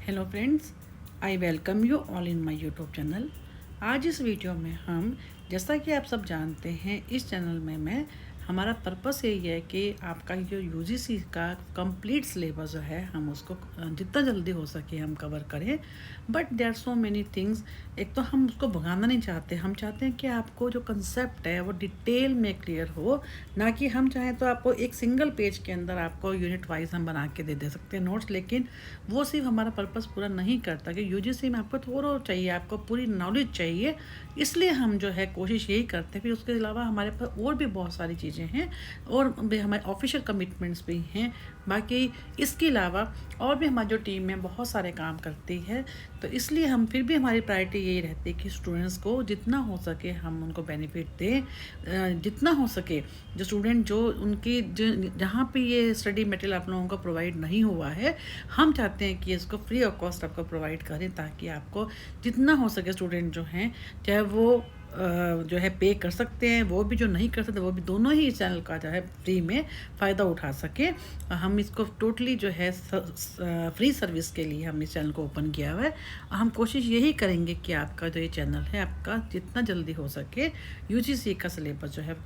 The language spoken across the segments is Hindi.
Hello friends, I welcome you all in my YouTube channel. आज इस वीडियो में हम, जैसा कि आप सब जानते हैं, इस चैनल में हमारा पर्पस यही है कि आपका जो यूजीसी का कंप्लीट सिलेबस जो है हम उसको जितना जल्दी हो सके हम कवर करें। But there are so many things. एक तो हम उसको भगाना नहीं चाहते, हम चाहते हैं कि आपको जो कंसेप्ट है वो डिटेल में क्लियर हो, ना कि हम चाहें तो आपको एक सिंगल पेज के अंदर आपको यूनिट वाइज हम बना के दे सकते हैं नोट्स। लेकिन वो सिर्फ हमारा पर्पस पूरा नहीं करता कि यूजीसी में आपको थोड़ा चाहिए, आपको पूरी नॉलेज चाहिए। इसलिए हम जो है कोशिश यही करते हैं। फिर उसके अलावा हमारे पास और भी बहुत सारी चीज़ें हैं और भी हमारे ऑफिशियल कमिटमेंट्स भी हैं। बाकी इसके अलावा और भी हमारी जो टीम में बहुत सारे काम करती है, तो इसलिए हम फिर भी हमारी प्रायोरिटी यही रहती है कि स्टूडेंट्स को जितना हो सके हम उनको बेनिफिट दें। जितना हो सके जो स्टूडेंट जो उनकी जहाँ पे ये स्टडी मटेरियल आप लोगों को प्रोवाइड नहीं हुआ है, हम चाहते हैं कि इसको फ्री ऑफ कॉस्ट आपको प्रोवाइड करें, ताकि आपको जितना हो सके स्टूडेंट जो हैं, चाहे वो जो है पे कर सकते हैं, वो भी जो नहीं कर सकते वो भी, दोनों ही इस चैनल का जो है फ्री में फ़ायदा उठा सके। हम इसको टोटली जो है फ्री सर्विस के लिए हम इस चैनल को ओपन किया हुआ है। हम कोशिश यही करेंगे कि आपका जो ये चैनल है, आपका जितना जल्दी हो सके यूजीसी का सिलेबस जो है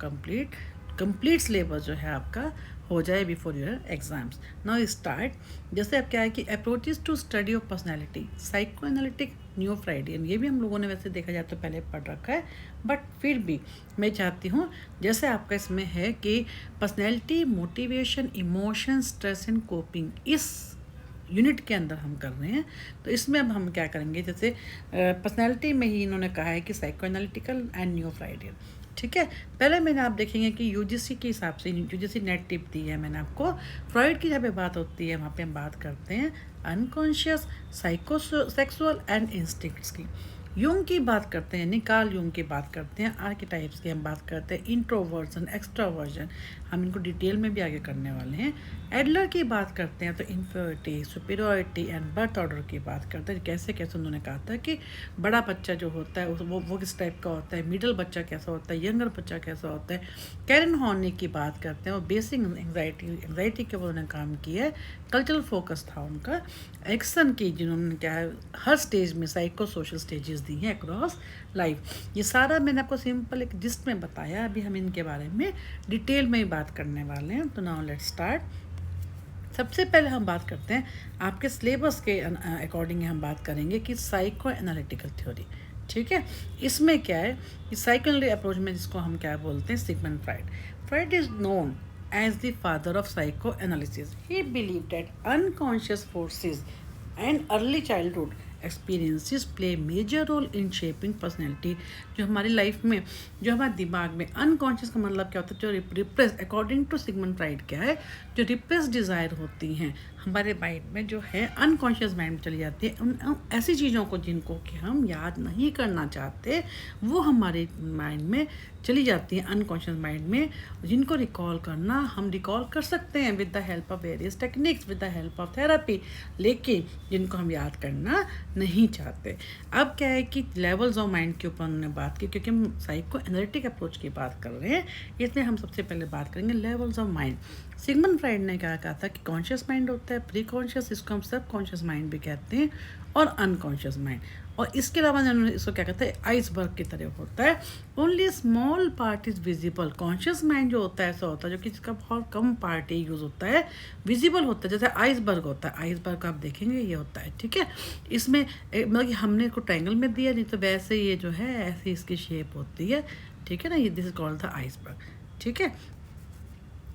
कंप्लीट सिलेबस जो है आपका हो जाए before your exams. Now start. जैसे अब क्या है कि approaches to study of personality, psychoanalytic, new Freudian, ये भी हम लोगों ने वैसे देखा जाए तो पहले पढ़ रखा है, बट फिर भी मैं चाहती हूँ जैसे आपका इसमें है कि personality, motivation, emotion, stress and coping, इस यूनिट के अंदर हम कर रहे हैं। तो इसमें अब हम क्या करेंगे, जैसे पर्सनैलिटी में ही इन्होंने कहा है कि psycho analytical and new Freudian. ठीक है, पहले मैंने आप देखेंगे कि यूजीसी के हिसाब से, यूजीसी नेट टिप दी है मैंने आपको। फ्रॉइड की जहाँ पे बात होती है वहाँ पे हम बात करते हैं unconscious, psycho sexual and instincts की। यूंग की बात करते हैं, निकाल यूंग की बात करते हैं, आर्किटाइप्स की हम बात करते हैं, इंट्रोवर्जन, एक्सट्रावर्जन, हम इनको डिटेल में भी आगे करने वाले हैं। एडलर की बात करते हैं तो inferiority, superiority and birth order की बात करते हैं, कैसे कैसे उन्होंने कहा था कि बड़ा बच्चा जो होता है वो किस टाइप का होता है, मिडिल बच्चा कैसा होता है, यंगर बच्चा कैसा होता है। कैरन हॉर्नी की बात करते हैं, वो बेसिक एंग्जाइटी के ऊपर उन्होंने काम किया है, कल्चरल फोकस था उनका। एक्सन की, जिन्होंने क्या है हर स्टेज में साइको सोशल स्टेजेस दी हैं अक्रॉस लाइफ। ये सारा मैंने आपको सिंपल एक जिस्ट में बताया, अभी हम इनके बारे में डिटेल में ही बात करने वाले हैं। तो नाउ लेट्स स्टार्ट। सबसे पहले हम बात करते हैं आपके सिलेबस के अकॉर्डिंग हम बात करेंगे कि साइको एनालिटिकल थ्योरी। ठीक है, इसमें क्या है कि साइको एनालिटिकल अप्रोच में जिसको हम क्या बोलते हैं, Sigmund Freud. Fried is known as the father of psychoanalysis. He believed that unconscious forces and early childhood experiences play major role in shaping personality। जो हमारी लाइफ में, जो हमारे दिमाग में, अनकॉन्शियस का मतलब क्या होता है, जो repress, according to Sigmund Freud क्या है, जो रिप्रेस डिज़ायर होती हैं हमारे माइंड में, जो है अनकॉन्शियस माइंड में चली जाती है, उन ऐसी चीज़ों को जिनको कि हम याद नहीं करना चाहते, वो हमारे माइंड में चली जाती हैं, अनकॉन्शियस माइंड में, जिनको रिकॉल करना हम रिकॉल कर सकते हैं with the help of various techniques, with the help of therapy, लेकिन जिनको हम याद करना नहीं चाहते। अब क्या है कि लेवल्स ऑफ माइंड के ऊपर उन्होंने बात की, क्योंकि हम साइको एनालिटिक अप्रोच की बात कर रहे हैं, इसलिए हम सबसे पहले बात करेंगे levels of mind. Sigmund Freud ने क्या कहा था कि कॉन्शियस माइंड होता है, प्री कॉन्शियस, इसको हम सब कॉन्शियस माइंड भी कहते हैं, और अनकॉन्शियस माइंड। और इसके अलावा उन्होंने इसको क्या कहते हैं, आइसबर्ग की तरह होता है, only small part is visible. Conscious mind जो होता है ऐसा होता है जो कि इसका बहुत कम पार्ट ही यूज़ होता है, विजिबल होता है, जैसे आइसबर्ग होता है। आइसबर्ग आप देखेंगे ये होता है। ठीक है, इसमें मतलब कि हमने इसको ट्रायंगल में दिया, नहीं तो वैसे ये जो है ऐसी इसकी शेप होती है। ठीक है ना, ये this is called the iceberg. ठीक है,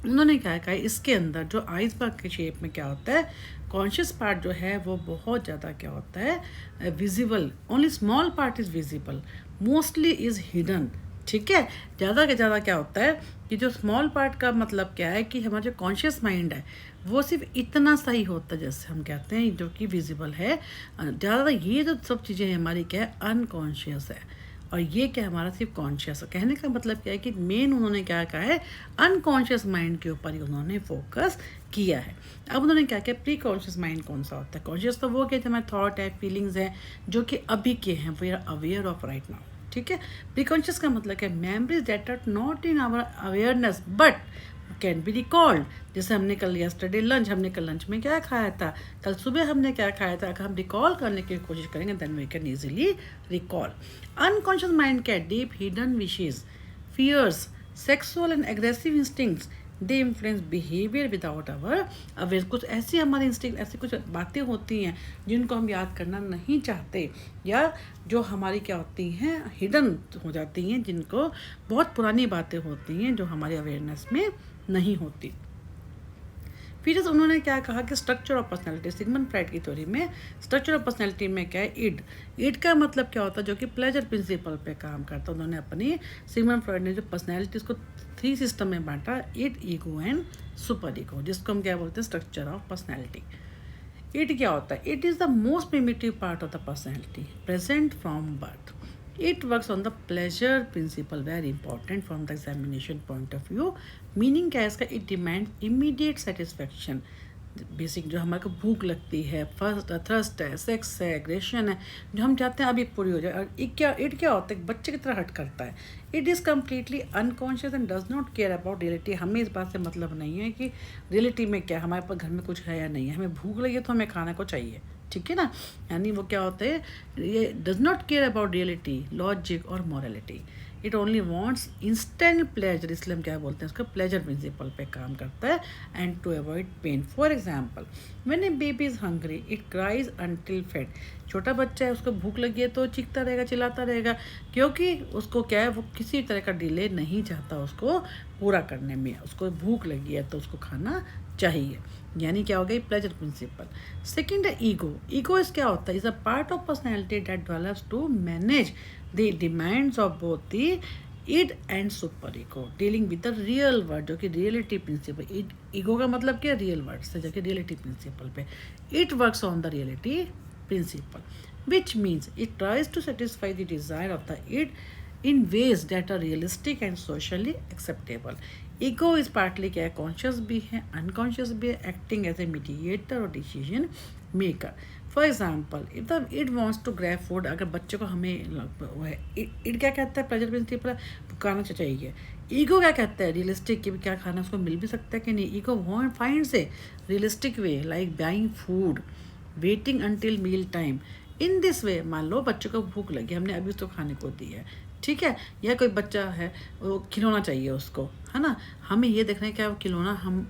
उन्होंने क्या कहा, इसके अंदर जो आइसबर्ग के शेप में क्या होता है, कॉन्शियस पार्ट जो है वो बहुत ज़्यादा क्या होता है, visible, only small part is visible, mostly is hidden. ठीक है, ज़्यादा से ज़्यादा क्या होता है कि जो स्मॉल पार्ट का मतलब क्या है कि हमारा जो कॉन्शियस माइंड है वो सिर्फ इतना सा ही होता है, जैसे हम कहते हैं, जो कि विजिबल है। ज़्यादा ये जो सब चीज़ें हमारी क्या है, अनकॉन्शियस है, और ये क्या हमारा सिर्फ कॉन्शियस है। कहने का मतलब क्या है कि मेन उन्होंने क्या कहा है, अनकॉन्शियस माइंड के ऊपर ही उन्होंने फोकस किया है। अब उन्होंने क्या किया, प्री कॉन्शियस माइंड कौन सा होता है, कॉन्शियस तो वो क्या हमारे थॉट है, फीलिंग्स हैं, जो कि अभी के हैं, we are aware of right now. ठीक है, प्री कॉन्शियस का मतलब है memories that are not in our awareness but can be recalled. जैसे हमने कल यस्टरडे लंच, हमने कल लंच में क्या खाया था, कल सुबह हमने क्या खाया था, अगर हम रिकॉल करने की कोशिश करेंगे then we can easily recall. Unconscious mind के deep hidden wishes, fears, sexual and aggressive instincts, they influence behaviour without our aware. कुछ ऐसी हमारी इंस्टिंक्ट, ऐसी कुछ बातें होती हैं जिनको हम याद करना नहीं चाहते, या जो हमारी क्या होती हैं, हिडन हो जाती हैं, जिनको बहुत पुरानी बातें होती हैं जो हमारी अवेयरनेस में नहीं होती। फिर उन्होंने क्या कहा कि structure of personality, Sigmund Freud की थ्योरी में स्ट्रक्चर ऑफ पर्सनैलिटी में क्या है, इड का मतलब क्या होता है, जो कि प्लेजर प्रिंसिपल पे काम करता है। उन्होंने अपनी सिगमंड फ्राइड ने जो पर्सनैलिटी को 3 सिस्टम में बांटा, id, ego and super ego, जिसको हम क्या बोलते हैं, स्ट्रक्चर ऑफ पर्सनैलिटी। इट क्या होता है, it is the most primitive part of the personality present from birth. It works on the pleasure principle, very important from the examination point of view. Meaning क्या है इसका, it demands immediate satisfaction. Basic जो हमारे को भूख लगती है, फर्स्ट थ्रस्ट है, सेक्स है, एग्रेशन है, जो हम चाहते हैं अभी पूरी हो जाए। और इट क्या होता है, बच्चे की तरह हट करता है। It is completely unconscious and does not care about reality. हमें इस बात से मतलब नहीं है कि रियलिटी में क्या, हमारे पास घर में कुछ है या नहीं है, हमें भूख लगी है तो हमें खाने को चाहिए, ठीक है ना। यानी वो क्या होते हैं, ये does not care about reality, logic और morality. It only wants instant pleasure, इसलिए हम क्या बोलते हैं उसका, प्लेजर प्रिंसिपल पे काम करता है। And to avoid pain, for example when a baby is hungry it cries until fed. छोटा बच्चा है, उसको भूख लगी है तो चीखता रहेगा, चिल्लाता रहेगा, क्योंकि उसको क्या है, वो किसी तरह का डिले नहीं चाहता उसको पूरा करने में। उसको भूख लगी है तो उसको खाना चाहिए, यानी क्या हो गई, प्लेजर प्रिंसिपल। सेकेंड है ईगो। ईगो इज क्या होता है, is a part of personality that develops to manage the demands of both the id and super ego dealing with the real world, जो कि रियलिटी प्रिंसिपल। ईगो का मतलब क्या, रियल वर्ड से जाके रियलिटी प्रिंसिपल पे। It works on the reality principle, which means it tries to satisfy the desire of the id in ways that are realistic and socially acceptable. Ego is partly क्या है, कॉन्शियस भी है, अनकॉन्शियस भी है, एक्टिंग एज ए मीडिएटर और decision maker. For example if the id wants to grab food, अगर बच्चे को हमें इट क्या कहता है, प्लेजर प्रिंसिपल, खाना चाहिए। ईगो क्या कहता है, रियलिस्टिक, कि क्या खाना उसको मिल भी सकता है कि नहीं। Ego finds a realistic way like buying food, waiting until meal time. In this way, मान लो बच्चे को भूख लगी, हमने अभी उसको खाने को दी है, ठीक है, या कोई बच्चा है वो खिलौना चाहिए उसको, है ना, हमें ये देखना है क्या वो खिलौना हम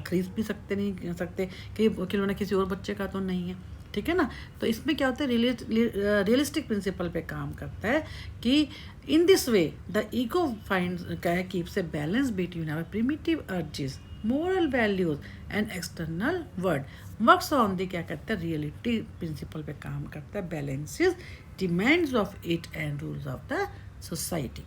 खरीद भी सकते नहीं सकते, कि वो खिलौना किसी और बच्चे का तो नहीं है, ठीक है ना। तो इसमें क्या होता है, रियलिस्टिक प्रिंसिपल पे काम करता है कि in this way the ego finds क्या है, keeps a balance between our primitive urges, moral values and external world. Works on the क्या कहता है, रियलिटी प्रिंसिपल पे काम करता है, balances demands of id and rules of the society.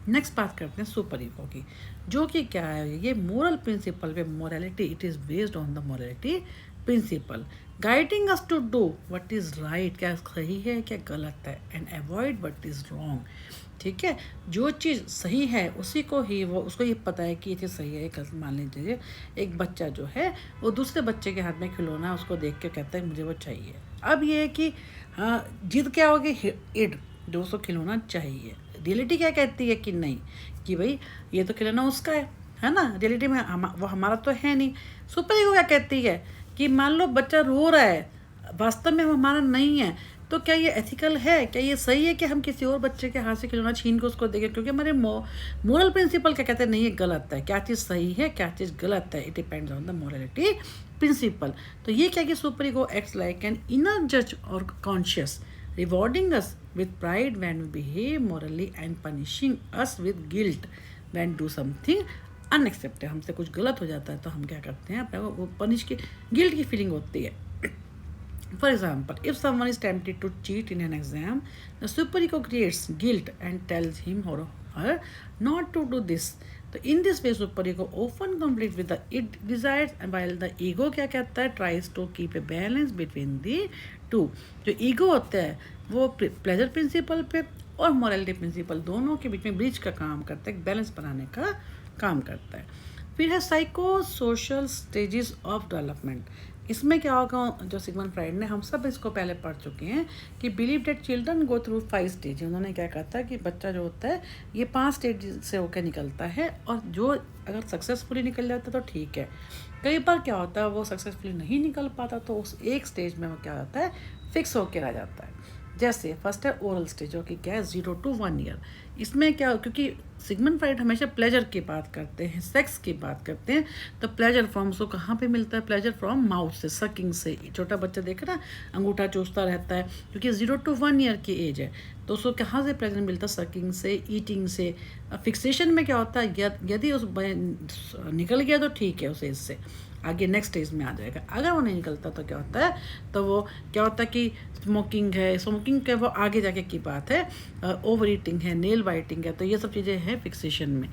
Next बात करते हैं सुपर ईगो की, जो कि क्या है, ये मोरल प्रिंसिपल पे, morality, it is based on the morality principle, guiding us to do what is right, क्या सही है क्या गलत है, and avoid what is wrong, ठीक है। जो चीज़ सही है उसी को ही, वो उसको ये पता है कि ये चीज़ सही है गलत। मान लीजिए एक बच्चा जो है वो दूसरे बच्चे के हाथ में खिलौना, उसको देख के कहता है मुझे वो चाहिए। अब ये है कि जिद क्या होगी, इड, जो उसको खिलौना चाहिए। रियलिटी क्या कहती है कि नहीं, कि भाई ये तो खिलौना उसका है ना, रियलिटी में वो हमारा तो है नहीं। सुपर ईगो क्या कहती है कि मान लो बच्चा रो रहा है, वास्तव में वो हमारा नहीं है, तो क्या ये एथिकल है, क्या ये सही है कि हम किसी और बच्चे के हाथ से खिलौना छीन के उसको देंगे, क्योंकि हमारे मोरल प्रिंसिपल क्या कहते हैं, नहीं ये गलत है, क्या चीज़ सही है क्या चीज़ गलत है, it depends on the morality principle. तो ये क्या कि super ego acts like an inner जज और conscious, rewarding us with pride when we behave morally and punishing us with guilt when do something unaccepted. हमसे कुछ गलत हो जाता है तो हम क्या करते हैं, अपने वो पनिश की, गिल्ट की फीलिंग होती है। For example, if someone is tempted to cheat in an exam, the super ego creates guilt and tells him or her not to do this. So in this way, super ego often conflicts with the id desires, and while the ego क्या कहता है, tries to keep a balance between the two. जो ego होता है वो प्लेजर प्रिंसिपल पे और मोरालिटी प्रिंसिपल दोनों के बीच में ब्रिज का काम करता है, एक बैलेंस बनाने का काम करता है। फिर है psycho social stages of development. इसमें क्या होगा, जो सिगमंड फ्राइड ने, हम सब इसको पहले पढ़ चुके हैं कि believe date children go through 5 stage. उन्होंने क्या कहा था कि बच्चा जो होता है ये 5 स्टेज से होकर निकलता है, और जो अगर सक्सेसफुली निकल जाता है तो ठीक है। कई बार क्या होता है वो सक्सेसफुली नहीं निकल पाता, तो उस एक स्टेज में वो क्या होता है, फिक्स होकर रह जाता है। जैसे फर्स्ट है ओरल स्टेज, जो कि क्या है 0 to 1 ईयर। इसमें क्या, क्योंकि सिगमंड फ्राइड हमेशा प्लेजर की बात करते हैं, सेक्स की बात करते हैं, तो प्लेजर फ्रॉम उसको कहाँ पे मिलता है, प्लेजर फ्रॉम माउथ से, सकिंग से। छोटा बच्चा देखे ना, अंगूठा चूसता रहता है, क्योंकि 0 to 1 ईयर की एज है, तो उसको कहाँ से प्लेजर मिलता है, सकिंग से, ईटिंग से। फिक्सेशन में क्या होता है, यदि उस निकल गया तो ठीक है, उस एज से आगे नेक्स्ट स्टेज में आ जाएगा। अगर वो नहीं निकलता तो क्या होता है, तो वो क्या होता है कि स्मोकिंग है, स्मोकिंग के वो आगे जाके की बात है, ओवर ईटिंग है, नेल बाइटिंग है, तो ये सब चीज़ें हैं फिक्सेशन में।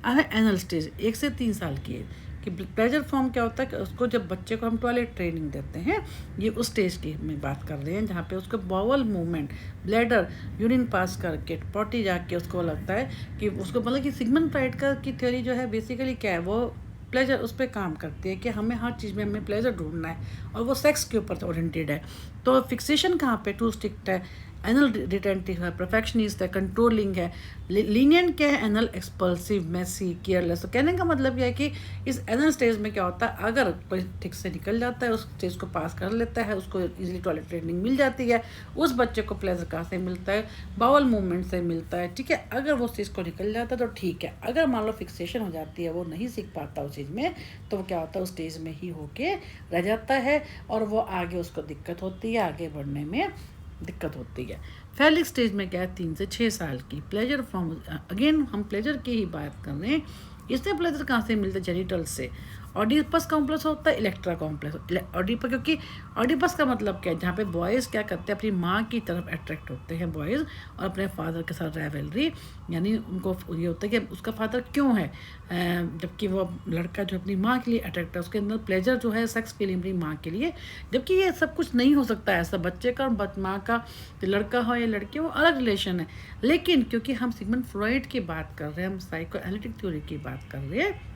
है एनल स्टेज 1 से 3 साल की है, कि प्लेजर फॉर्म क्या होता है कि उसको जब बच्चे को हम टॉयलेट ट्रेनिंग देते हैं, ये उस स्टेज की में बात कर रहे हैं, जहाँ पे उसको bowel movement, bladder, urine pass करके पॉटी जाके उसको लगता है कि उसको, मतलब कि सिगमंड फ्राइड का की थ्योरी जो है बेसिकली क्या है, वो प्लेजर उस पर काम करती है कि हमें हर चीज़ में हमें प्लेजर ढूंढना है, और वो सेक्स के ऊपर ओरिएंटेड है। तो फिक्सेशन कहाँ पे, टू स्ट्रिक्ट है, एनल रिटेंटिव है, परफेक्शनिस्ट है, कंट्रोलिंग है, लीनियंट क्या है, एनल एक्सपल्सिव, मेसी, केयरलेस। तो कहने का मतलब यह है कि इस एनल स्टेज में क्या होता है, अगर कोई ठीक से निकल जाता है, उस स्टेज को पास कर लेता है, उसको इजीली टॉयलेट ट्रेनिंग मिल जाती है, उस बच्चे को प्लेजर कहाँ से मिलता है, बाउल मूवमेंट से मिलता है, ठीक है। अगर वो उस चीज़ को निकल जाता है तो ठीक है। अगर मान लो फिक्सेशन हो जाती है, वो नहीं सीख पाता उस चीज़ में, तो वो क्या होता है, उस स्टेज में ही होके रह जाता है, और वो आगे उसको दिक्कत होती है, आगे बढ़ने में दिक्कत होती है। फैलिक स्टेज में क्या है, 3 से 6 साल की, प्लेजर फ्रॉम, अगेन हम प्लेजर की ही बात कर रहे हैं। इसमें प्लेजर कहाँ से मिलता है, जेनिटल से। ऑडिपस कॉम्प्लेक्स होता है, इलेक्ट्रा कॉम्प्लेक्स। ऑडिपस, क्योंकि ऑडिपस का मतलब क्या है, जहाँ पे बॉयज़ क्या करते हैं, अपनी माँ की तरफ अट्रैक्ट होते हैं बॉयज़, और अपने फादर के साथ राइवलरी, यानी उनको ये होता है कि उसका फादर क्यों है, जबकि वो लड़का जो अपनी माँ के लिए अट्रैक्ट है, उसके अंदर प्लेजर जो है सेक्स फीलिंग अपनी माँ के लिए। जबकि ये सब कुछ नहीं हो सकता ऐसा, बच्चे का और माँ का, तो लड़का हो या लड़की, वो अलग रिलेशन है। लेकिन क्योंकि हम सिगमंड फ्रॉइड की बात कर रहे हैं, हम साइको एनालिटिक थ्योरी की बात कर रहे हैं,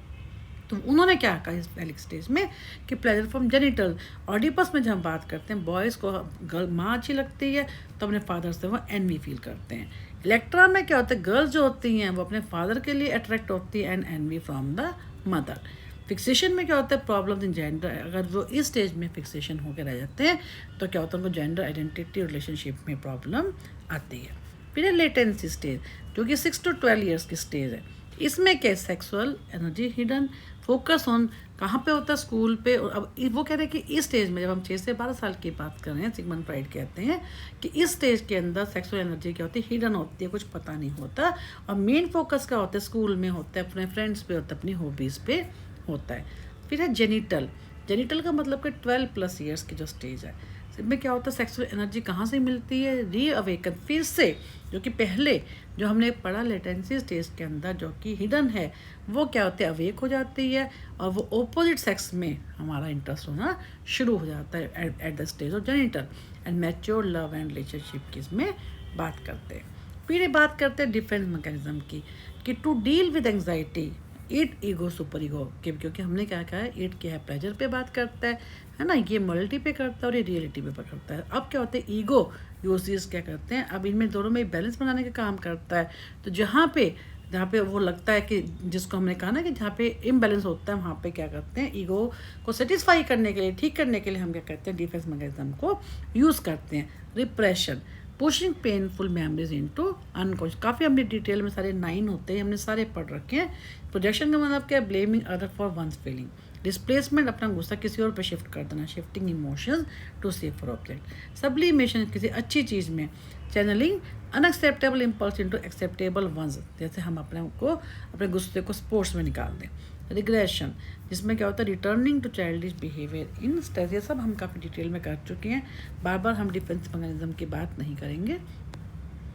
तो उन्होंने क्या कहा इस फैलिक स्टेज में कि प्लेजर फ्रॉम जेनिटल। ऑडिपस में जब हम बात करते हैं, बॉयज़ को गर्ल माँ अच्छी लगती है, तो अपने फादर से वो एनवी फील करते हैं। इलेक्ट्रा में क्या होता है, गर्ल्स जो होती हैं वो अपने फादर के लिए अट्रैक्ट होती है, and envy from the mother. Fixation में क्या होता है, प्रॉब्लम्स इन जेंडर। अगर वो इस स्टेज में फिक्सेशन होकर रह जाते हैं, तो क्या होता है, उनको जेंडर आइडेंटिटी रिलेशनशिप में प्रॉब्लम आती है। फिर है लेटेंसी स्टेज, जो कि 6 to 12 ईयर्स की स्टेज है। इसमें क्या, sexual energy hidden, focus on कहाँ पे होता है, स्कूल पे। और अब वो कह रहे हैं कि इस स्टेज में, जब हम 6 से 12 साल की बात कर रहे हैं, सिगमंड फ्राइड कहते हैं कि इस स्टेज के अंदर सेक्सुअल एनर्जी क्या होती है, हिडन होती है, कुछ पता नहीं होता, और मेन फोकस क्या होता है, स्कूल में होता है, अपने फ्रेंड्स पे होता है, अपनी हॉबीज़ पे होता है। फिर है जेनिटल। जेनिटल का मतलब कि 12+ ईयर्स की जो स्टेज है, इसमें क्या होता है, सेक्सुअल एनर्जी कहाँ से मिलती है, रीअवेकन, फिर से, जो कि पहले जो हमने पढ़ा लेटेंसी स्टेज के अंदर जो कि हिडन है, वो क्या होती है, अवेक हो जाती है, और वो ओपोजिट सेक्स में हमारा इंटरेस्ट होना शुरू हो जाता है at the stage of genital. And mature love and relationship की इसमें बात करते हैं। फिर ये बात करते हैं डिफेंस मैकेनिज्म की, कि to deal with anxiety, id ego super ego, क्योंकि हमने क्या कहा है, ईट क्या है, प्लेजर पे बात करता है ना, ये मोरलिटी पे करता है और ये रियलिटी पे करता है। अब क्या होता है, ईगो यूजेस क्या करते हैं, अब इनमें दोनों में बैलेंस बनाने का काम करता है। तो जहाँ पे वो लगता है कि, जिसको हमने कहा ना कि जहाँ पे इम्बैलेंस होता है, वहाँ पे क्या करते हैं, ईगो को सेटिस्फाई करने के लिए, ठीक करने के लिए हम क्या करते हैं, डिफेंस मैकेनिज्म को यूज़ करते हैं। Repression, pushing painful memories into unconscious. काफ़ी हमने डिटेल में सारे 9 होते हैं, हमने सारे पढ़ रखे हैं। प्रोजेक्शन का मतलब क्या है, blaming other for one's feeling. Displacement, अपना गुस्सा किसी और पर शिफ्ट कर देना, shifting emotions to safer object. Sublimation, किसी अच्छी चीज़ में। Channelling, unacceptable impulse into acceptable ones, जैसे हम अपने गुस्से को स्पोर्ट्स में निकाल दें। रिग्रेशन, जिसमें क्या होता है, returning to childish behaviour in stage. ये सब हम काफ़ी डिटेल में कर चुके हैं, बार बार हम डिफेंस मैकेनिज्म की बात नहीं करेंगे।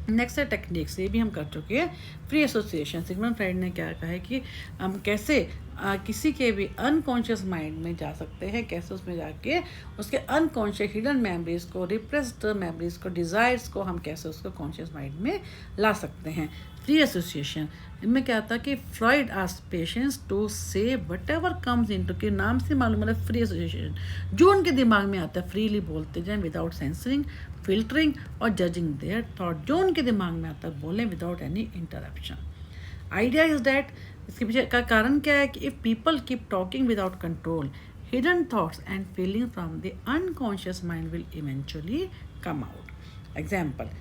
नेक्स्ट है टेक्निक्स, ये भी हम कर चुके हैं। फ्री एसोसिएशन, सिगमंड फ्राइड ने क्या कहा है कि हम कैसे किसी के भी अनकॉन्शियस माइंड में जा सकते हैं, कैसे उसमें जाके उसके अनकॉन्शियस हिडन मेमोरीज को, रिप्रेस्ड मेमोरीज को, डिज़ायर्स को हम कैसे उसको कॉन्शियस माइंड में ला सकते हैं। फ्री एसोसिएशन, इनमें क्या था कि Freud asked patients to say whatever comes into, के नाम से मालूम है फ्री एसोसिएशन, जो उनके दिमाग में आता है फ्रीली बोलते जाएं विदाउट सेंसरिंग, फिल्टरिंग और जजिंग देयर थॉट, जो उनके दिमाग में आता है बोलें without any interruption. Idea is that, इसके पीछे का कारण क्या है कि if people keep talking without control, hidden thoughts and feelings from the unconscious mind will eventually come out. Example: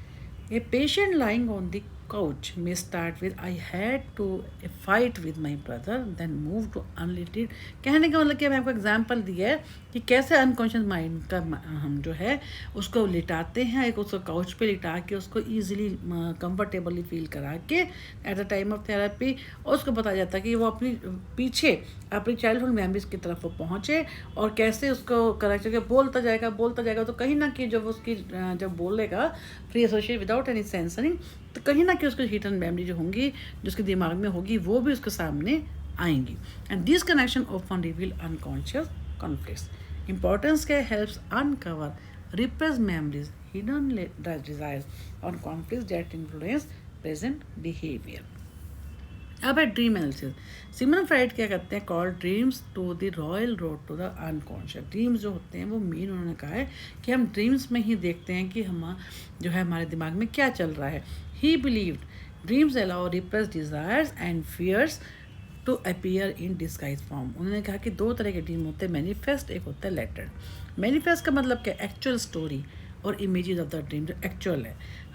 a patient lying on the couch may start with I had to a fight with my brother, then move to unrelated। कहने का मतलब कि मैं आपको एग्जाम्पल दिया है कि कैसे अनकॉन्शियस माइंड का हम जो है उसको लिटाते हैं, एक उसको काउच पे लिटा के उसको ईजिली कंफर्टेबली फील करा के at the time of therapy, और उसको बताया जाता है कि वो अपनी पीछे अपनी चाइल्डहुड मेमोरीज की तरफ वो पहुँचे और कैसे उसको करेक्ट करके बोलता जाएगा तो कहीं ना कहीं जब उसकी जब बोलेगा free associate without any censoring, तो कहीं ना कहीं उसकी हिडन मेमोरी जो होंगी जो उसके दिमाग में होगी वो भी उसके सामने आएंगी। And this connection often reveal unconscious conflicts. Importance क्या, helps uncover repress memories, hidden desires और conflicts that influence present behaviour. अब है ड्रीम एनालिसिस। सिमन फ्राइड क्या करते हैं, call dreams to the royal road to the unconscious. Dreams जो होते हैं वो मेन उन्होंने कहा है कि हम ड्रीम्स में ही देखते हैं कि हम जो है हमारे दिमाग में क्या चल रहा है। He believed dreams allow repress desires and fears to appear in disguise form. उन्होंने कहा कि दो तरह के ड्रीम होते हैं, मैनिफेस्ट, एक होता है लेटेंट। मैनिफेस्ट का मतलब क्या, एक्चुअल स्टोरी और इमेजेस ऑफ द ड्रीम जो एक्चुअल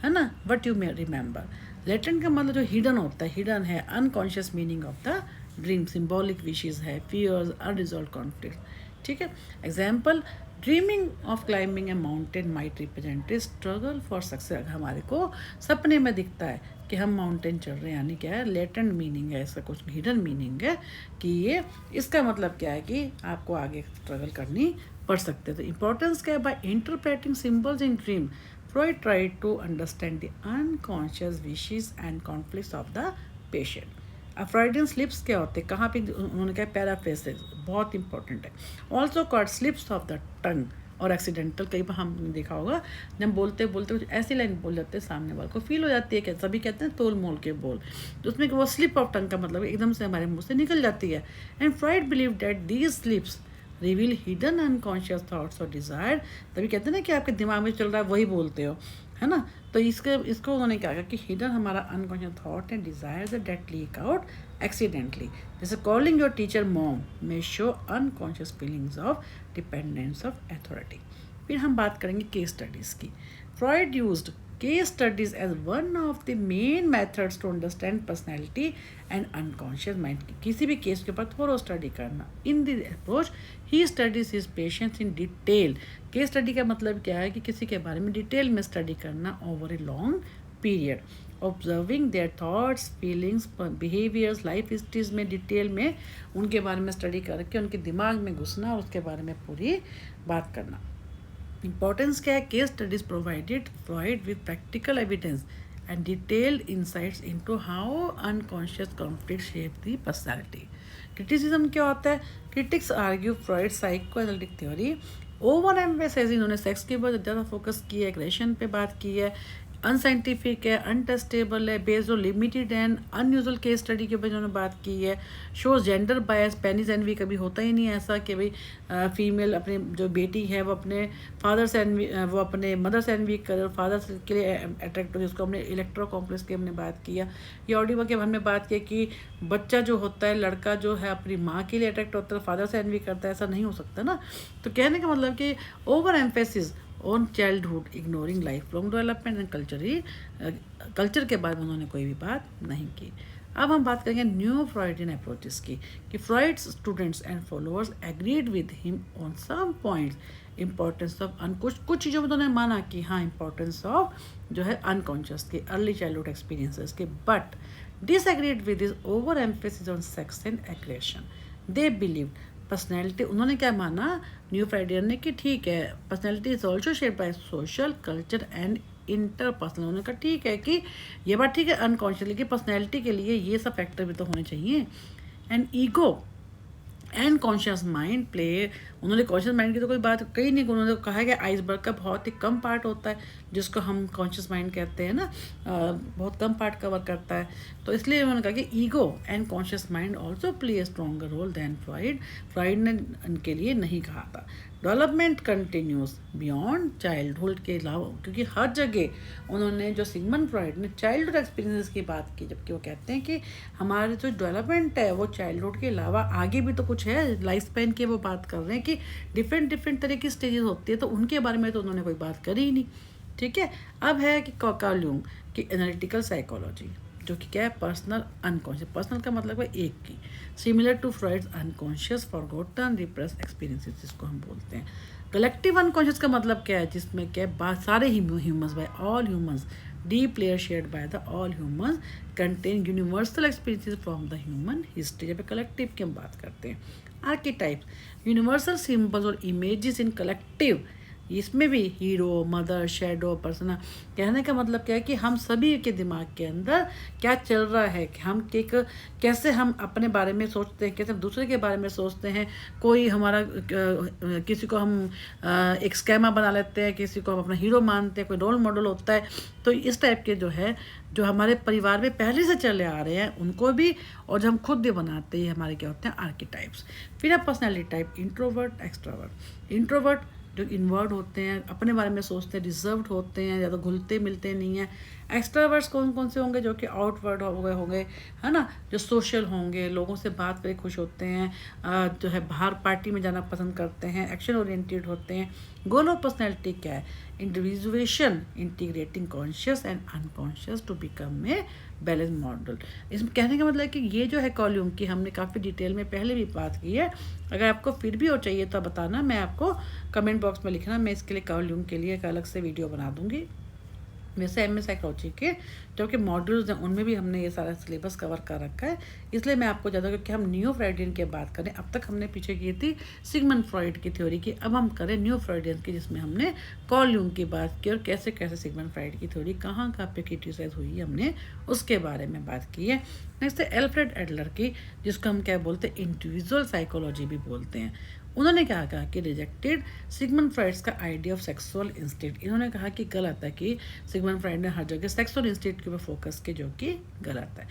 है ना, what you may remember. Latent का मतलब जो हिडन होता है, हिडन है unconscious meaning of the dream, symbolic wishes है, फियर्स, अनरिजॉल्व कॉन्फ्लिक्ट। ठीक है, example, dreaming of climbing A mountain might represent a struggle for success. हमारे को सपने में दिखता है कि हम माउंटेन चढ़ रहे हैं, यानी क्या है, लेटेंट मीनिंग है इसका, कुछ हिडन मीनिंग है कि ये इसका मतलब क्या है कि आपको आगे स्ट्रगल करनी पड़ सकते हैं। तो इंपॉर्टेंस क्या है, by interpreting symbols in dream Freud tried to understand the unconscious wishes and conflicts of the patient. अब फ्रॉइडियन स्लिप्स क्या होते हैं, कहाँ पे उन्होंने कहा, पैराफ्रेसिस बहुत इंपॉर्टेंट है। Also called slips of the tongue और एक्सीडेंटल। कई बार हमने देखा होगा जब बोलते बोलते कुछ ऐसी लाइन बोल जाते हैं सामने वाले को फील हो जाती है, क्या सभी कहते हैं तोल मोल के बोल, तो उसमें वो स्लिप ऑफ टंग का मतलब एकदम से हमारे मुंह से निकल जाती है। And Freud believe that these slips reveal hidden unconscious thoughts और डिज़ायर। तभी कहते हैं ना कि आपके दिमाग में चल रहा है वही बोलते हो, है ना। तो इसको उन्होंने क्या कहा कि हिडन हमारा unconscious thought and desires that leak out accidentally. जैसे कॉलिंग योर टीचर मॉम में show unconscious feelings of dependence of authority. फिर हम बात करेंगे केस स्टडीज़ की। Freud used case studies as one of the main methods to understand personality and unconscious mind। किसी भी केस के ऊपर थोड़ा स्टडी करना। in the approach he studies his patients in detail। Case study का मतलब क्या है कि किसी के बारे में डिटेल में स्टडी करना over a long period, observing their thoughts, feelings, behaviours, life histories में डिटेल में उनके बारे में स्टडी करके उनके दिमाग में घुसना और उसके बारे में पूरी बात करना। इंपॉर्टेंस क्या है, case studies provided Freud with practical evidence and detailed insights into how unconscious conflict shape the personality. Criticism क्या होता है, critics argue Freud psycho analytic theory over emphasise, इन्होंने सेक्स के ऊपर ज़्यादा फोकस किया है, एग्रेशन पे बात की है, अनसाइंटिफिक है, अनटेस्टेबल है, based on limited and unusual case study के ऊपर इन्होंने बात की है। Shows gender bias, penis envy कभी होता ही नहीं है ऐसा कि भाई फीमेल अपने जो बेटी है वो अपने फादर से एनवी, वो अपने मदर से एनवी करे, फादर के लिए अट्रैक्ट हो, जिसको हमने इलेक्ट्रो कॉम्प्लेक्स की हमने बात किया। या ऑडियो के हमने बात किया कि बच्चा जो होता है, लड़का जो है अपनी माँ के लिए अट्रैक्ट होता है, फादर से एनवी करता है, ऐसा नहीं हो सकता ना। तो कहने का मतलब कि over emphasis on childhood ignoring life long development and culture के बारे में उन्होंने कोई भी बात नहीं की। अब हम बात करेंगे न्यू फ्रॉइडियन अप्रोचेस की, कि Freud's students and followers agreed with him on some points. Importance of कुछ चीज़ों में तो उन्होंने माना कि हाँ इंपॉर्टेंस ऑफ जो है अनकॉन्शियस के अर्ली चाइल्डहुड एक्सपीरियंसेस के, but disagreed with his over emphasis on sex and aggression. They believe personality, उन्होंने क्या माना न्यू फ्राइडियन ने कि ठीक है personality is also shaped by social, culture and interpersonal. उन्होंने कहा ठीक है कि ये बात ठीक है अनकॉन्शियस, लेकिन पर्सनैलिटी के लिए ये सब फैक्टर भी तो होने चाहिए। And ego and conscious mind play. उन्होंने कॉन्शियस माइंड की तो कोई बात कही नहीं, उन्होंने कहा है कि आइसबर्ग का बहुत ही कम पार्ट होता है जिसको हम कॉन्शियस माइंड कहते हैं ना, बहुत कम पार्ट कवर करता है। तो इसलिए उन्होंने कहा कि ego and conscious mind also play a stronger role than Freud. Freud ने इनके लिए नहीं कहा था। डेवलपमेंट कंटिन्यूस बियॉन्ड चाइल्डहुड के अलावा, क्योंकि हर जगह उन्होंने जो सिगमंड फ्रॉइड ने चाइल्डहुड एक्सपीरियंसेस की बात की, जबकि वो कहते हैं कि हमारे जो डेवलपमेंट है वो चाइल्डहुड के अलावा आगे भी तो कुछ है, लाइफ स्पैन की वो बात कर रहे हैं कि डिफरेंट डिफरेंट तरह की स्टेजेस होती है, तो उनके बारे में तो उन्होंने कोई बात करी ही नहीं। ठीक है, अब है कि कार्ल यूंग की एनालिटिकल साइकोलॉजी, जो कि क्या है, पर्सनल अनकॉन्शियस। पर्सनल का मतलब है एक की, similar to Freud's unconscious forgotten repress experiences जिसको हम बोलते हैं। कलेक्टिव अनकॉन्शियस का मतलब क्या है, जिसमें क्या है, सारे humans, by all humans, deep layer shared by the all humans, contain universal experiences from the human history. जब कलेक्टिव की हम बात करते हैं, आर्किटाइप्स, यूनिवर्सल सिंबल्स और इमेजेस इन कलेक्टिव, इसमें भी हीरो, मदर, शैडो, पर्सना। कहने का मतलब क्या है कि हम सभी के दिमाग के अंदर क्या चल रहा है, कि हम कैसे हम अपने बारे में सोचते हैं, कैसे हम दूसरे के बारे में सोचते हैं। कोई हमारा किसी को हम एक स्कैमर बना लेते हैं, किसी को हम अपना हीरो मानते हैं, कोई रोल मॉडल होता है। तो इस टाइप के जो है, जो हमारे परिवार में पहले से चले आ रहे हैं उनको भी, और जो हम खुद भी बनाते हैं, हमारे क्या होते हैं, आर्किटाइप्स। फिर है personality type, introvert, extrovert. Introvert जो इनवर्ड होते हैं, अपने बारे में सोचते हैं, रिजर्व्ड होते हैं, ज़्यादा घुलते मिलते नहीं हैं। एक्सट्रावर्ड्स कौन कौन से होंगे, जो कि आउटवर्ड होंगे, है ना, जो सोशल होंगे, लोगों से बात करके खुश होते हैं, जो है बाहर पार्टी में जाना पसंद करते हैं, एक्शन ओरिएंटेड होते हैं। गोल ऑफ पर्सनैलिटी क्या है, individuation, integrating conscious and unconscious to become a balance model. इसमें कहने का मतलब है कि ये जो है कॉल्यूम की हमने काफ़ी डिटेल में पहले भी बात की है। अगर आपको फिर भी हो चाहिए तो बताना, मैं आपको कमेंट बॉक्स में लिखना, मैं इसके लिए कॉल्यूम के लिए एक अलग से वीडियो बना दूंगी। वैसे एम एस साइकोलॉजी के जो कि मॉड्यूल्स हैं उनमें भी हमने ये सारा सिलेबस कवर कर रखा है, इसलिए मैं आपको ज़्यादा, क्योंकि हम न्यू फ्राइडियन की बात करें। अब तक हमने पीछे की थी सिगमंड फ्रॉइड की थ्योरी की, अब हम करें न्यू फ्राइडियन की, जिसमें हमने कार्ल यूंग की बात की और कैसे कैसे सिगमंड फ्रॉइड की थ्योरी कहाँ कहाँ पे क्रिटिसाइज हुई, हमने उसके बारे में बात की है। नेक्स्ट है एल्फ्रेड एडलर की, जिसको हम क्या बोलते हैं, इंडिविजुअल साइकोलॉजी भी बोलते हैं। उन्होंने क्या कहा कि रिजेक्टेड सिगमंड फ्राइड्स का आइडिया ऑफ सेक्सुअल इंस्टिंक्ट। इन्होंने कहा कि गलत है कि सिगमंड फ्राइड ने हर जगह सेक्सुअल इंस्टिंक्ट के ऊपर फोकस किया, जो कि गलत है।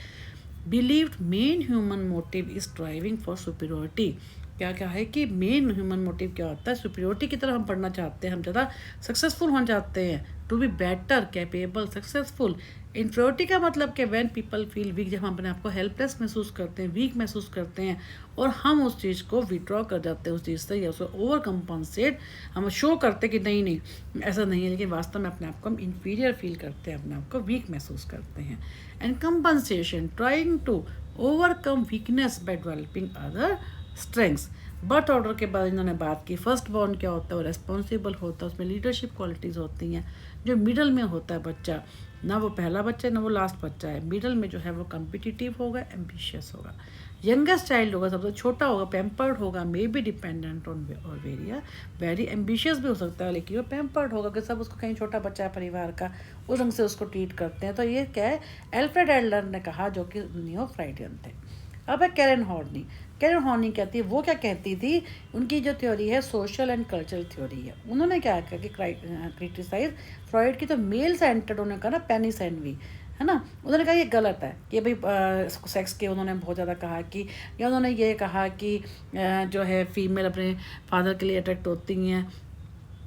Believed main human motive is striving for superiority. क्या है कि मेन ह्यूमन मोटिव क्या होता है, सुपीरियरिटी की तरफ हम पढ़ना चाहते हैं, हम ज़्यादा सक्सेसफुल होना चाहते हैं, to be better, capable, successful. Inferiority का मतलब कि व्हेन पीपल फील वीक, जब हम अपने आप को हेल्पलेस महसूस करते हैं, वीक महसूस करते हैं, और हम उस चीज़ को विड्रॉ कर जाते हैं उस चीज़ से, या उसको ओवर कंपनसेट हम शो करते हैं कि नहीं नहीं ऐसा नहीं है, लेकिन वास्तव में अपने आप को हम इंफीरियर फील करते हैं, अपने आप को वीक महसूस करते हैं। And compensation, trying to overcome weakness by developing other strengths. Birth order के बाद इन्होंने बात की, फर्स्ट बॉर्न क्या होता है, वो रेस्पॉन्सिबल होता है, उसमें लीडरशिप क्वालिटीज़ होती हैं। जो मिडल में होता है बच्चा, ना वो पहला बच्चा है ना वो लास्ट बच्चा है, मिडल में जो है वो कम्पिटिटिव होगा, एम्बिशियस होगा। यंगेस्ट चाइल्ड होगा, सबसे छोटा होगा, पैम्पर्ड होगा, मे बी डिपेंडेंट ऑन और वेरी एम्बिशियस भी हो सकता है, लेकिन वो पैम्पर्ड होगा कि सब उसको, कहीं छोटा बच्चा है परिवार का, उस ढंग से उसको ट्रीट करते हैं। तो ये क्या है, एल्फ्रेड एडलर ने कहा, जो कि नियो फ्राइडियन थे। अब है कैरन हॉर्नी। कैरन हॉर्नी कहती है, वो क्या कहती थी, उनकी जो थ्योरी है सोशल एंड कल्चरल थ्योरी है। उन्होंने क्या कहा कि क्रिटिसाइज फ्रॉइड की तो मेल सेंटर्ड, उन्होंने कहा ना पेनिस एनवी, है ना, उन्होंने कहा ये गलत है कि भाई सेक्स के, उन्होंने बहुत ज़्यादा कहा कि, या उन्होंने ये कहा कि जो है फीमेल अपने फादर के लिए अट्रैक्ट होती हैं,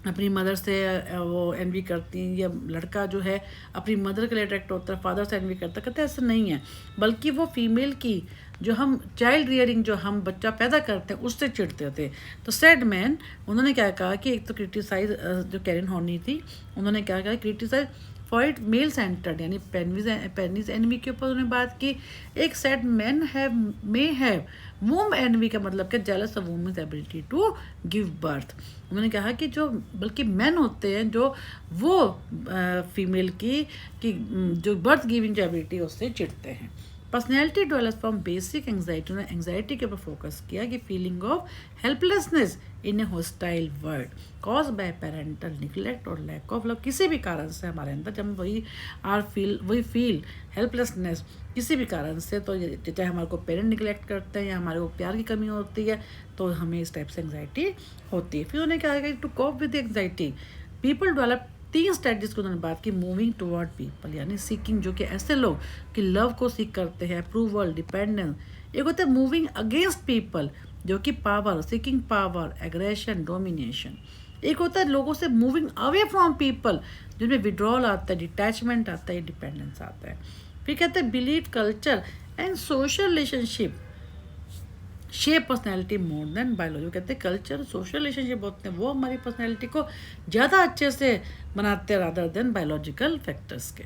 अपनी मदर से वो एनवी करती हैं, या लड़का जो है अपनी मदर के लिए अट्रैक्ट होता है, फादर से एनवी करता है। कहते हैं ऐसा नहीं है, बल्कि वो फीमेल की जो हम चाइल्ड रियरिंग, जो हम बच्चा पैदा करते हैं, उससे चिढ़ते थे। तो सैड मैन, उन्होंने क्या कहा कि एक तो क्रिटिसाइज, जो कैरन हॉर्नी थी, उन्होंने क्या कहा, क्रिटिसाइज फ्रॉइड मेल सेंटर्ड, यानी पेनिस एनवी के ऊपर उन्होंने बात की। एक said man may have womb envy का मतलब क्या, jealous of women's ability to give birth. उन्होंने कहा कि जो बल्कि मैन होते हैं जो वो फीमेल की जो बर्थ गिविंग जो एबिलिटी है उससे चिढ़ते हैं। Personality develop from basic anxiety, उन्होंने एंग्जाइटी के ऊपर फोकस किया कि feeling of helplessness in A hostile world cause by parental neglect और लैक ऑफ लव। किसी भी कारण से हमारे अंदर जब वही फील हेल्पलेसनेस किसी भी कारण से, तो चाहे हमारे को पेरेंट निगलेक्ट करते हैं या हमारे को प्यार की कमी होती है, तो हमें इस टाइप से एंग्जाइटी होती है। फिर उन्होंने कहा कि to cope with anxiety people develop 3 strategies को उन्होंने बात की। मूविंग टुवर्ड पीपल यानी सीकिंग, जो कि ऐसे लोग कि लव को सीख करते हैं, अप्रूवल, डिपेंडेंस। एक होता है मूविंग अगेंस्ट पीपल, जो कि power, seeking power, aggression, domination. एक होता है लोगों से मूविंग अवे फ्रॉम पीपल, जिनमें विड्रॉल आता है, डिटैचमेंट आता है, डिपेंडेंस आता है। फिर कहते हैं believe culture and social relationship shape personality more than biology. कहते हैं कल्चर, सोशल रिलेशनशिप होते हैं वो हमारी पर्सनैलिटी को ज़्यादा अच्छे से बनाते हैं रादर देन बायोलॉजिकल फैक्टर्स के।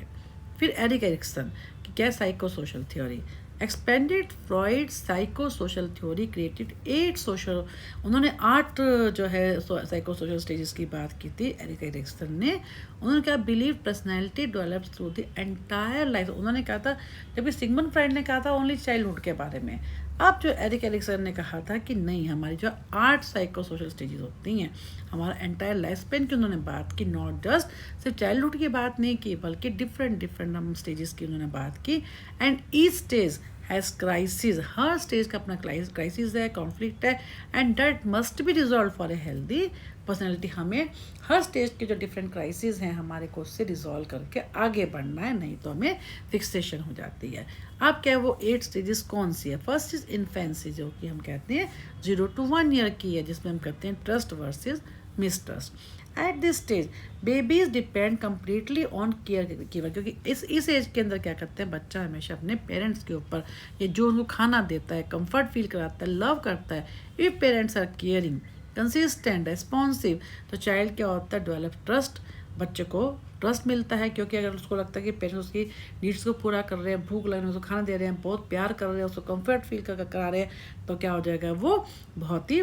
फिर एरिक एरिक्सन कि क्या psycho social theory, expanded Freud psycho social theory created 8 social, उन्होंने 8 जो है साइको सोशल स्टेजेस की बात की थी एरिक एरिक्सन ने। उन्होंने कहा believe personality develops through the entire life. उन्होंने कहा था, जबकि सिगमंड फ्राइड ने कहा था ओनली चाइल्डहुड के बारे में, अब जो एरिक एरिक्सन ने कहा था कि नहीं, हमारी जो 8 साइको सोशल स्टेजेस होती हैं, हमारा एंटायर लाइफ स्पेन की उन्होंने बात की, नॉट जस्ट सिर्फ चाइल्डहुड की बात नहीं की, बल्कि डिफरेंट हम स्टेजेस की उन्होंने बात की। And each stage has crisis, her stage का अपना क्राइसिस है, कॉन्फ्लिक्ट है, and that must be resolve for a healthy personality. हमें हर स्टेज के जो डिफरेंट क्राइसिस हैं हमारे को उससे रिजॉल्व करके आगे बढ़ना है, नहीं तो हमें फिक्सेशन हो जाती है। अब क्या वो 8 स्टेजेस कौन सी है? फर्स्ट इज इन्फेंसी, जो कि हम कहते हैं 0 to 1 ईयर की है, जिसमें हम कहते हैं trust versus mistrust. Eight this stage babies depend completely on care giver, क्योंकि इस एज के अंदर क्या करते हैं, बच्चा हमेशा अपने पेरेंट्स के ऊपर, ये जो उनको खाना देता है, कंफर्ट फील कराता है, लव करता है, if parents are caring, consistent, responsive, तो चाइल्ड क्या होता है, डेवलप ट्रस्ट, बच्चे को ट्रस्ट मिलता है, क्योंकि अगर उसको लगता है कि पेरेंट्स उसकी नीड्स को पूरा कर रहे हैं, भूख लग रही है, उसको खाना दे रहे हैं, बहुत प्यार कर रहे हैं, उसको कंफर्ट फील करा रहे हैं, तो क्या हो जाएगा, वो बहुत ही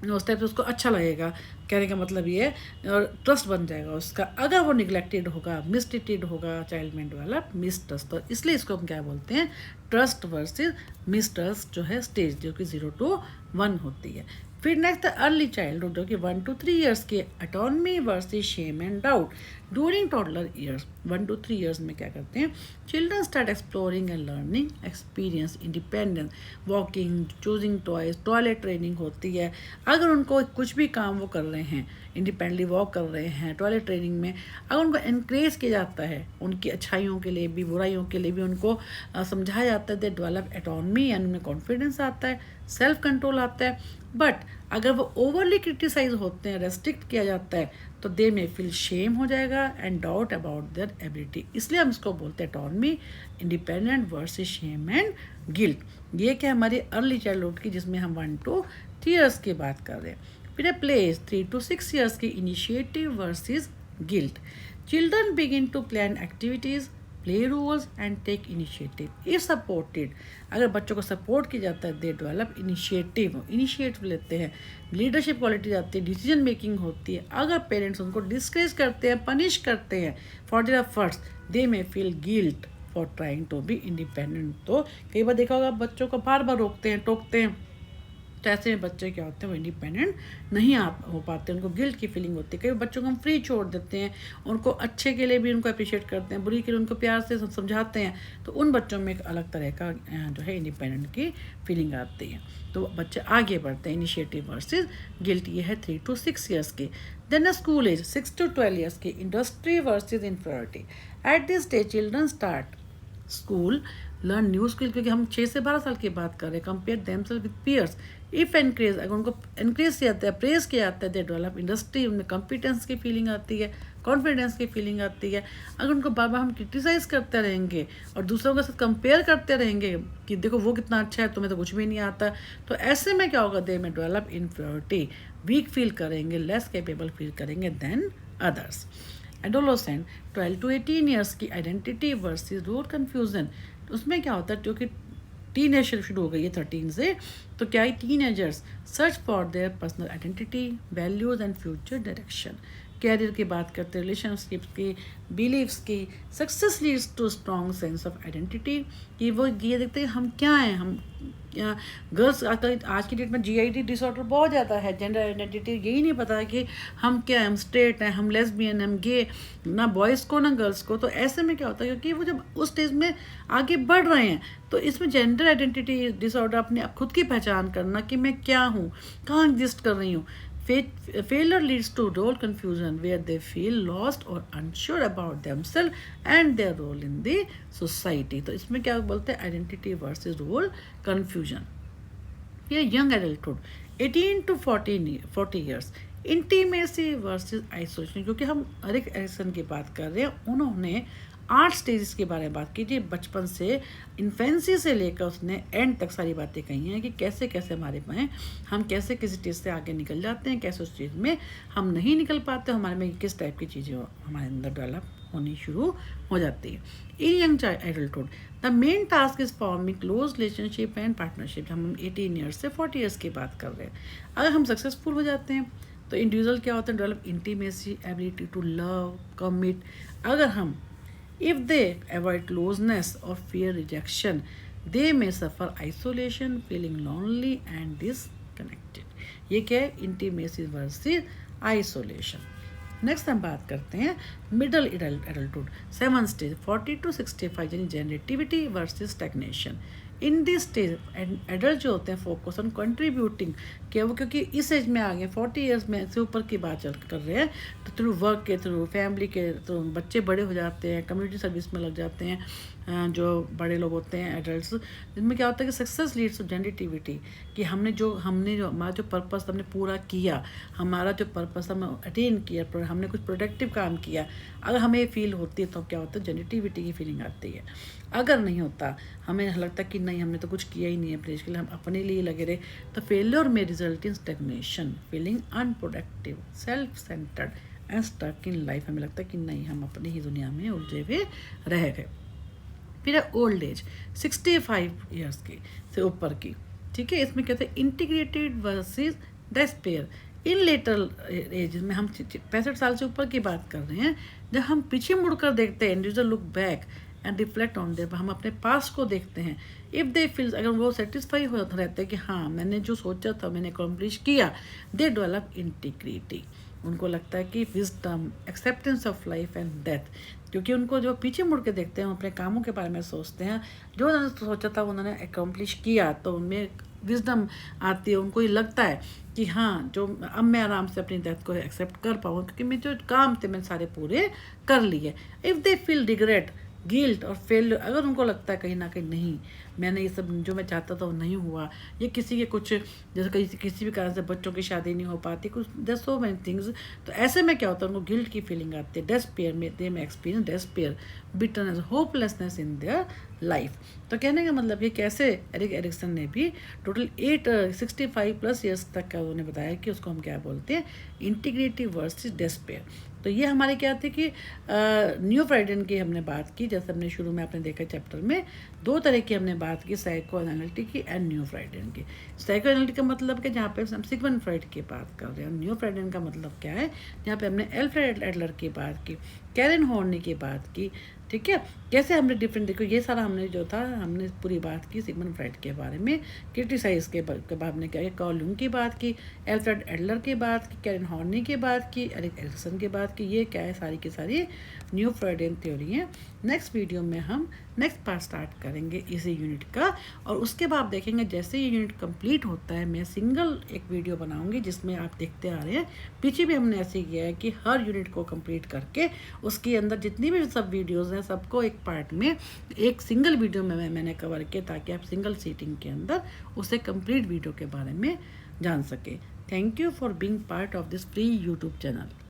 उस टाइप से उसको अच्छा लगेगा। कहने का मतलब ये है, और ट्रस्ट बन जाएगा उसका। अगर वो निगलेक्टेड होगा, मिसट्रीटेड होगा, चाइल्ड में डेवलप मिसट्रस्ट, तो इसलिए इसको हम क्या बोलते हैं, ट्रस्ट वर्सेस मिसट्रस्ट जो है स्टेज, जो कि 0 to 1 होती है। फिर नेक्स्ट अर्ली चाइल्डहुड, जो कि 1 to 3 ईयर्स की, autonomy versus shame and doubt. During toddler years 1 to 3 years में क्या करते हैं, children start exploring and learning experience, independence, walking, choosing toys, toilet training होती है। अगर उनको कुछ भी काम वो कर रहे हैं, इंडिपेंडेंटली वॉक कर रहे हैं, टॉयलेट ट्रेनिंग में अगर उनको इनक्रेज किया जाता है, उनकी अच्छाइयों के लिए भी बुराइयों के लिए भी उनको समझाया जाता है, दे डेवलप एटोनमी, यानी उनमें कॉन्फिडेंस आता है, सेल्फ कंट्रोल आता है। बट अगर वो ओवरली क्रिटिसाइज होते हैं, रेस्ट्रिक्ट किया जाता है, तो दे में फील शेम हो जाएगा and doubt about their ability. इसलिए हम इसको बोलते हैं autonomy, independent versus shame and guilt. ये क्या हमारी अर्ली चाइल्डहुड की, जिसमें हम 1 to 3 ईयर्स की बात कर रहे हैं। फिर प्लेस 3 to 6 ईयर्स की, initiative versus guilt. Children begin to plan activities, play rules and take initiative if supported. अगर बच्चों को सपोर्ट किया जाता है, दे डेवलप इनिशिएटिव लेते हैं, लीडरशिप क्वालिटी आती है, डिसीजन मेकिंग होती है। अगर पेरेंट्स उनको डिस्करेज करते हैं, पनिश करते हैं for their efforts, they may feel guilt for trying to be independent. तो कई बार देखा होगा बच्चों को बार बार रोकते हैं, टोकते हैं, तो ऐसे में बच्चे क्या होते हैं, वो इंडिपेंडेंट नहीं हो पाते, उनको गिल्ट की फीलिंग होती है। कई बच्चों को हम फ्री छोड़ देते हैं, उनको अच्छे के लिए भी उनको अप्रिशिएट करते हैं, बुरी के लिए उनको प्यार से समझाते हैं, तो उन बच्चों में एक अलग तरह का जो है इंडिपेंडेंट की फीलिंग आती है। तो बच्चे आगे बढ़ते हैं, इनिशिएटिव वर्सेस गिल्ट। ये है 3 to 6 ईयर्स की। Then school age 6 to 12 years की, industry versus inferiority. At this stage children start school learn new skill, क्योंकि हम 6 से 12 साल की बात कर रहे हैं। Compare themselves with peers, if encourage, अगर उनको एनकरेज किया जाता है, प्रेज किया जाता है, दे डेवलप इंडस्ट्री, उनमें कॉम्पिटेंस की फीलिंग आती है, कॉन्फिडेंस की फीलिंग आती है। अगर उनको बार बार हम क्रिटिसाइज करते रहेंगे और दूसरों के साथ कंपेयर करते रहेंगे कि देखो वो कितना अच्छा है, तुम्हें तो कुछ भी नहीं आता, तो ऐसे में क्या होगा, दे में डेवलप इन्फीरियरिटी, वीक फील करेंगे, लेस कैपेबल फील करेंगे than others. Adolescent 12 to 18 years की, आइडेंटिटी वर्सेस रोल कन्फ्यूजन। उसमें क्या होता है, क्योंकि टीनेजर शुरू हो गई है 13 से, तो क्या है, teenagers search for their personal identity, values and future direction. Career की बात करते हैं, रिलेशनशिप्स की, बिलीव्स की। Success leads to strong sense of identity, कि वो ये देखते हैं हम क्या हैं, हम गर्ल्स आज की डेट में GID डिसऑर्डर बहुत ज़्यादा है, जेंडर आइडेंटिटी यही नहीं पता है कि हम क्या हैं, हम स्ट्रेट हैं, हम लेस्बियन, हम गे, ना बॉयज़ को ना गर्ल्स को। तो ऐसे में क्या होता है, क्योंकि वो जब उस स्टेज में आगे बढ़ रहे हैं, तो इसमें जेंडर आइडेंटिटी डिसऑर्डर अपने आप खुद की पहचान करना कि मैं क्या हूँ, कहाँ एग्जिस्ट कर रही हूँ। Failure leads to role confusion where they feel lost or unsure about themselves and their role in the society. तो इसमें क्या बोलते हैं, आइडेंटिटी वर्सेस रोल कन्फ्यूजन। फिर young adulthood 18 to 40 years, intimacy versus isolation, क्योंकि हम एरिक एरिक्सन की बात कर रहे हैं, उन्होंने 8 स्टेजेस के बारे में बात की थी, बचपन से इन्फेंसी से लेकर उसने एंड तक सारी बातें कही हैं कि कैसे कैसे हमारे में हम कैसे किसी स्टेज से आगे निकल जाते हैं, कैसे उस चीज़ में हम नहीं निकल पाते, हमारे में किस टाइप की चीज़ें हमारे अंदर डेवलप होनी शुरू हो जाती है। In young adulthood the main task is forming close relationship and partnership. हम 18 ईयर्स से 40 ईयर्स की बात कर रहे हैं। अगर हम सक्सेसफुल हो जाते हैं तो इंडिविजुअल क्या होता है, develop intimacy, ability to love, commit. अगर हम if they avoid closeness or fear rejection, they may suffer isolation, feeling lonely and disconnected. ये क्या है, इंटीमेसी वर्सेस आइसोलेशन। नेक्स्ट हम बात करते हैं मिडल एडल्टहुड 7 स्टेज 40 to 65, यानी generativity versus stagnation. In this stage adult जो होते हैं फोकस ऑन कंट्रीब्यूटिंग, क्या वो क्योंकि इस एज में आ गए, 40 ईयर्स में से ऊपर की बात कर रहे हैं, तो थ्रू वर्क के थ्रू, फैमिली के थ्रू, बच्चे बड़े हो जाते हैं, कम्युनिटी सर्विस में लग जाते हैं, जो बड़े लोग होते हैं एडल्ट्स, जिनमें क्या होता है कि सक्सेस लीड्स टू जेनरेटिविटी, कि हमने जो हमारा जो पर्पस हमने पूरा किया, हमारा जो पर्पस हमने अटेन किया, हमने कुछ प्रोडक्टिव काम किया, अगर हमें फील होती है तो क्या होता है, जेनरेटिविटी की फीलिंग आती है। अगर नहीं होता, हमें लगता कि नहीं हमने तो कुछ किया ही नहीं है अपने देश के लिए, हम अपने लिए लगे रहे, तो फेलियर में result in stagnation, feeling unproductive, self centred and stuck in life. हमें लगता है कि नहीं हम अपनी ही दुनिया में उलझे हुए रह गए। फिर है ओल्ड एज 65 ईयर्स की से ऊपर की, ठीक है। इसमें कहते हैं इंटीग्रेटेड वर्सेस डेस्पेयर। इन लेटर एज में हम 65 साल से ऊपर की बात कर रहे हैं, जब हम पीछे मुड़कर देखते हैं, individual look back and reflect on their, हम अपने पास को देखते हैं। इफ़ दे फील, अगर वो सेटिस्फाई हो रहते हैं कि हाँ मैंने जो सोचा था मैंने अकम्प्लिश किया, दे डेवलप इंटीग्रिटी। उनको लगता है कि wisdom, acceptance of life and death, क्योंकि उनको जो पीछे मुड़ के देखते हैं, अपने कामों के बारे में सोचते हैं, जो उन्होंने सोचा था उन्होंने अकम्प्लिश किया, तो उनमें विजडम आती है। उनको ये लगता है कि हाँ जो अब मैं आराम से अपनी डेथ को एक्सेप्ट कर पाऊँ, क्योंकि मेरे जो काम थे मैंने सारे पूरे कर लिए। If they feel regret, guilt और फेलियर, अगर उनको लगता है कहीं ना कहीं नहीं मैंने ये सब जो मैं चाहता था वो नहीं हुआ, ये किसी के कुछ जैसे किसी भी कारण से बच्चों की शादी नहीं हो पाती, कुछ देयर सो मेनी थिंग्स, तो ऐसे में क्या होता है, उनको गिल्ट की फीलिंग आती है। डेस्पेयर में दे में experience despair, bitterness, hopelessness in their life. तो कहने का मतलब ये कैसे एरिक एरिक्सन ने भी टोटल 65+ ईयर्स तक का उन्होंने बताया कि उसको हम क्या बोलते हैं, इंटीग्रेटिव वर्सेस डेस्पेयर। तो ये हमारे क्या थे कि न्यू फ्राइडन की हमने बात की, जैसे हमने शुरू में आपने देखा चैप्टर में 2 तरह की हमने बात की, साइको एनालिटिक की एंड न्यू फ्राइडन की। साइको एनालिटिक का मतलब कि जहाँ पे हम सिगमंड फ्राइड की बात कर रहे हैं, न्यू फ्राइडन का मतलब क्या है, जहाँ पे हमने एल्फ्रेड एडलर की बात की, कैरन हॉर्नी की बात की, ठीक है। कैसे हमने डिफरेंट, देखो ये सारा हमने जो था हमने पूरी बात की सिगमंड फ्राइड के बारे में, क्रिटिसाइज के बाद हमने क्या किया, कार्ल यूंग की बात की, एल्फ्रेड एडलर की बात की, कैरन हॉर्नी की बात की, एरिक एरिक्सन की बात की। ये क्या है, सारी की सारी न्यू फ्राइडियन थ्योरी है। नेक्स्ट वीडियो में हम नेक्स्ट पार्ट स्टार्ट करेंगे इसी यूनिट का, और उसके बाद देखेंगे जैसे ये यूनिट कंप्लीट होता है मैं सिंगल एक वीडियो बनाऊंगी जिसमें आप देखते आ रहे हैं, पीछे भी हमने ऐसे किया है कि हर यूनिट को कंप्लीट करके उसके अंदर जितनी भी सब वीडियोस हैं सबको एक पार्ट में एक सिंगल वीडियो में मैंने कवर किया, ताकि आप सिंगल सीटिंग के अंदर उसे कंप्लीट वीडियो के बारे में जान सके। Thank you for being part of this free YouTube channel.